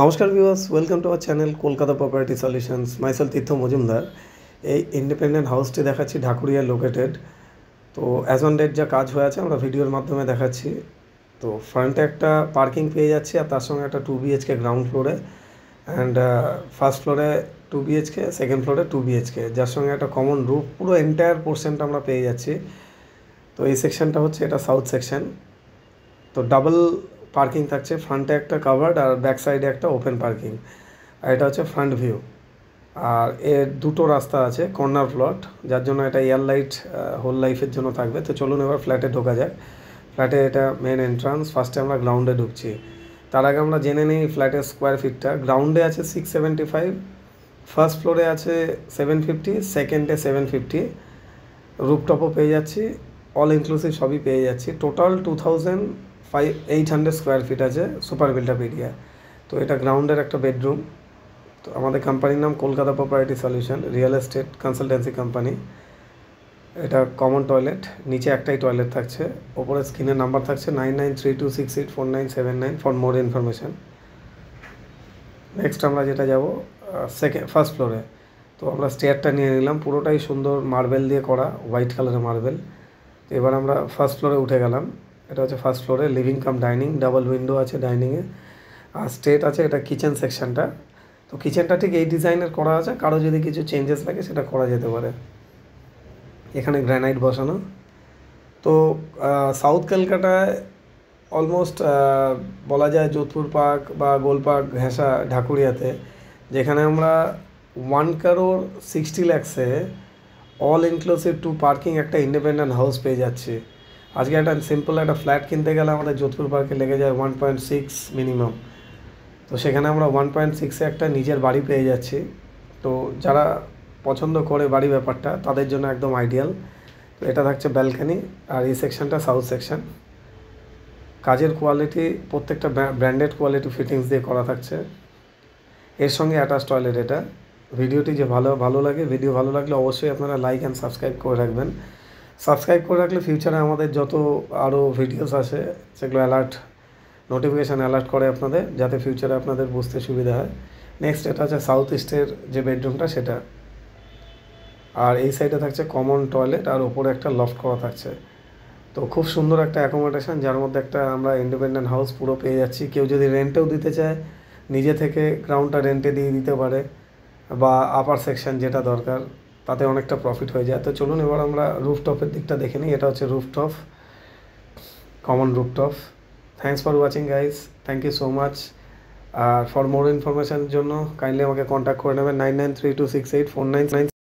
নমস্কার viewers, welcome to our channel Kolkata property solutions. Myself Tirtha Majumdar. এই independent হাউসটি দেখাচ্ছি ঢাকুরিয়া লোকেটেড। তো অ্যাজ অন ডেট যা কাজ হয়ে আছে আমরা ভিডিওর মাধ্যমে দেখাচ্ছি। তো ফ্রন্টে একটা পার্কিং পেয়ে যাচ্ছি আর তার সঙ্গে একটা 2 BHK গ্রাউন্ড ফ্লোরে অ্যান্ড ফার্স্ট ফ্লোরে 2 BHK, সেকেন্ড ফ্লোরে 2 BHK, যার সঙ্গে একটা কমন রুফ। পুরো এন্টায়ার পোর্শনটা আমরা পেয়ে যাচ্ছি। তো এই সেকশনটা হচ্ছে এটা সাউথ সেকশন। তো ডাবল পার্কিং থাকছে, ফ্রন্টে একটা কাভার্ড আর ব্যাক সাইডে একটা ওপেন পার্কিং। আর এটা হচ্ছে ফ্রন্ট ভিউ। আর এর দুটো রাস্তা আছে, কর্নার প্লট, যার জন্য এটা এয়ার লাইট হোল লাইফের জন্য থাকবে। তো চলুন এবার ফ্ল্যাটে ঢোকা যাক। ফ্ল্যাটে এটা মেন এন্ট্রান্স। ফার্স্টে আমরা গ্রাউন্ডে ঢুকছি। তার আগে আমরা জেনে নিই ফ্ল্যাটের স্কোয়ার ফিটটা। গ্রাউন্ডে আছে 675, ফার্স্ট ফ্লোরে আছে 750, সেকেন্ডে 750, রুফটপও পেয়ে যাচ্ছি, অল ইনক্লুসিভ সবই পেয়ে যাচ্ছি। টোটাল 2800 স্কোয়ার ফিট আছে সুপার বিল্ডআপ এরিয়া। তো এটা গ্রাউন্ডের একটা বেডরুম। তো আমাদের কোম্পানির নাম Kolkata property solution, real estate consultancy company. এটা কমন টয়লেট, নিচে একটাই টয়লেট থাকছে। ওপরে স্ক্রিনের নাম্বার থাকছে 9932684979 ফর মোর ইনফরমেশান। নেক্সট আমরা যেটা যাব ফার্স্ট ফ্লোরে। তো আমরা স্টেয়ারটা নিয়ে নিলাম, পুরোটাই সুন্দর মার্বেল দিয়ে করা, হোয়াইট কালারের মার্বেল। তো এবার আমরা ফার্স্ট ফ্লোরে উঠে গেলাম। এটা হচ্ছে ফার্স্ট ফ্লোরে living cum dining, double window আছে ডাইনিংয়ে, আর স্টেট আছে এটা কিচেন সেকশনটা। তো কিচেনটা ঠিক এই ডিজাইনের করা আছে, কারো যদি কিছু চেঞ্জেস লাগে সেটা করা যেতে পারে। এখানে গ্রানাইট বসানো। তো সাউথ কলকাতায় অলমোস্ট বলা যায় যোধপুর পার্ক বা গোল পার্ক ঘেঁষা ঢাকুরিয়াতে, যেখানে আমরা 1,60,00,000 অল ইনক্লুসিভ টু পার্কিং একটা ইন্ডিপেন্ডেন্ট হাউস পেয়ে যাচ্ছি। আজকে একটা সিম্পল একটা ফ্ল্যাট কিনতে গেলে আমাদের যোধপুর পার্কে লেগে যায় 1.6 মিনিমাম। তো সেখানে আমরা 1.6-এ একটা নিজের বাড়ি পেয়ে যাচ্ছি। তো যারা পছন্দ করে বাড়ি ব্যাপারটা তাদের জন্য একদম আইডিয়াল। তো এটা থাকছে ব্যালকানি, আর এই সেকশনটা সাউথ সেকশন। কাজের কোয়ালিটি প্রত্যেকটা ব্র্যান্ডেড কোয়ালিটি ফিটিংস দিয়ে করা থাকছে। এর সঙ্গে অ্যাটাচ টয়লেট। এটা ভিডিওটি যে ভালো লাগে, ভিডিও ভালো লাগলে অবশ্যই আপনারা লাইক অ্যান্ড সাবস্ক্রাইব করে রাখবেন। সাবস্ক্রাইব করে রাখলে ফিউচারে আমাদের যত আরও ভিডিওস আসে সেগুলো নোটিফিকেশান অ্যালার্ট করে আপনাদের, যাতে ফিউচারে আপনাদের বুঝতে সুবিধা হয়। নেক্সট এটা হচ্ছে সাউথ ইস্টের যে বেডরুমটা সেটা। আর এই সাইডে থাকছে কমন টয়লেট, আর ওপরে একটা লফট করা থাকছে। তো খুব সুন্দর একটা অ্যাকোমোডেশন, যার মধ্যে একটা আমরা ইন্ডিপেন্ডেন্ট হাউস পুরো পেয়ে যাচ্ছি। কেউ যদি রেন্টেও দিতে চায় নিজে থেকে গ্রাউন্ডটা রেন্টে দিয়ে দিতে পারে, বা আপার সেকশন যেটা দরকার, তাতে অনেকটা প্রফিট হয়ে যায়। তো চলুন এবার আমরা রুফটপের দিকটা দেখে নিই। এটা হচ্ছে rooftop, common rooftop. Thanks for watching guys, thank you so much. আর ফর মোর ইনফরমেশানের জন্য কাইন্ডলি আমাকে কন্ট্যাক্ট করে নেবেন 9932684999।